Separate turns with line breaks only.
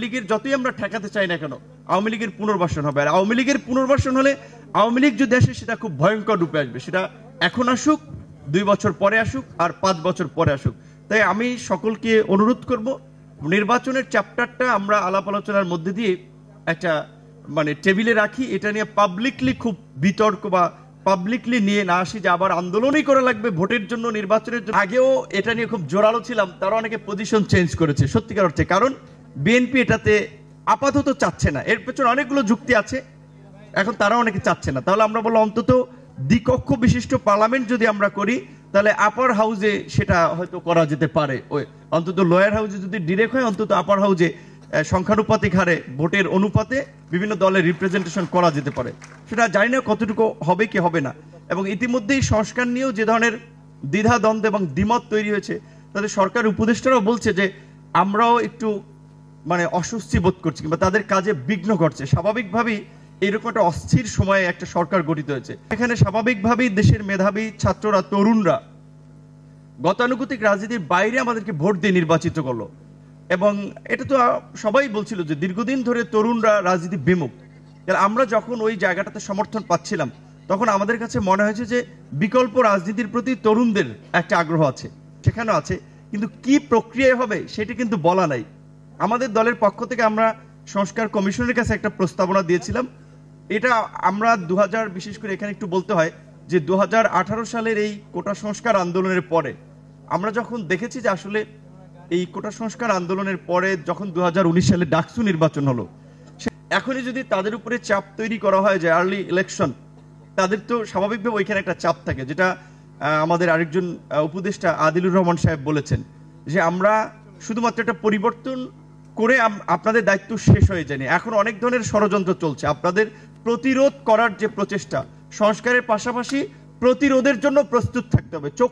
লীগের যতই আমরা ঠেকাতে চাই না কেন, আওয়ামী লীগের পুনর্বাসন হবে। আর আওয়ামী লীগের পুনর্বাসন হলে আওয়ামী লীগ যদি আসে সেটা খুব ভয়ঙ্কর রূপে আসবে। সেটা এখন আসুক, 2 বছর পরে আসুক, আর 5 বছর পরে আসুক। তাই আমি সকলকে অনুরোধ করব, নির্বাচনের চ্যাপ্টারটা আমরা আলাপ আলোচনার মধ্যে দিয়ে একটা টেবিলে রাখি। এটা নিয়ে পাবলিকলি খুব বিতর্ক বা পাবলিকলি নিয়ে না আসি যে আবার আন্দোলনই করা লাগবে ভোটের জন্য, নির্বাচনের জন্য। আগেও এটা নিয়ে খুব জোরালো ছিলাম, তারা অনেকে পজিশন চেঞ্জ করেছে সত্যিকার অর্থে, কারণ বিএনপি এটাতে আপাতত চাচ্ছে না। এর পেছনে অনেকগুলো যুক্তি আছে, এখন তারা অনেকে চাচ্ছে না। তাহলে আমরা বললাম অন্তত দ্বিকক্ষ বিশিষ্ট পার্লামেন্ট যদি আমরা করি, তাহলে আপার হাউজে সেটা হয়তো করা যেতে পারে। ওই অন্তত লোয়ার হাউজে যদি ডিরেক্ট হয়, অন্তত আপার হাউজে সংখ্যানুপাতিক হারে ভোটের অনুপাতে বিভিন্ন দলের রিপ্রেজেন্টেশন করা যেতে পারে। সেটা জানি না কতটুকু হবে কি হবে না। এবং ইতিমধ্যেই সংস্কার নিয়েও যে ধরনের দ্বিধা দ্বন্দ্ব এবং দ্বিমত তৈরি হয়েছে, তাদের সরকার উপদেষ্টারাও বলছে যে আমরাও একটু অস্বস্তি বোধ করছি, কিংবা তাদের কাজে বিঘ্ন ঘটছে। স্বাভাবিকভাবেই এরকম একটা অস্থির সময়ে একটা সরকার গঠিত হয়েছে, এখানে স্বাভাবিকভাবেই দেশের মেধাবী ছাত্ররা, তরুণরা গতানুগতিক রাজনীতির বাইরে আমাদেরকে ভোট দিয়ে নির্বাচিত করলো। এবং এটা তো সবাই বলছিল যে দীর্ঘদিন ধরে তরুণরা রাজনীতি বিমুখ। আমরা যখন ওই জায়গাটাতে সমর্থন পাচ্ছিলাম, তখন আমাদের কাছে মনে হয়েছে যে বিকল্প রাজনীতির প্রতি তরুণদের একটা আগ্রহ আছে, সেখানেও আছে, কিন্তু কি প্রক্রিয়ায় হবে সেটা কিন্তু বলা নাই। আমাদের দলের পক্ষ থেকে আমরা সংস্কার কমিশনের কাছে একটা প্রস্তাবনা দিয়েছিলাম। এটা আমরা বিশেষ করে এখানে একটু বলতে হয় যে 2018 সালের এই কোটা সংস্কার আন্দোলনের পরে আমরা যখন দেখেছি যে আসলে এই কোটা সংস্কার আন্দোলনের পরে যখন 2019 সালে ডাকসু নির্বাচন হলো, এখনই যদি তাদের উপরে চাপ তৈরি করা হয় যে আর্লি ইলেকশন, তাদের তো স্বাভাবিকভাবে ওইখানে একটা চাপ থাকে, যেটা আমাদের আরেকজন উপদেষ্টা আদিলুর রহমান সাহেব বলেছেন যে আমরা শুধুমাত্র একটা পরিবর্তন করে আপনাদের দায়িত্ব শেষ হয়ে যায়নি, এখন অনেক ধরনের ষড়যন্ত্র চলছে। আপনাদের প্রতিরোধ করার যে প্রচেষ্টা, সংস্কারের পাশাপাশি প্রতিরোধের জন্য প্রস্তুত থাকতে হবে। চোখ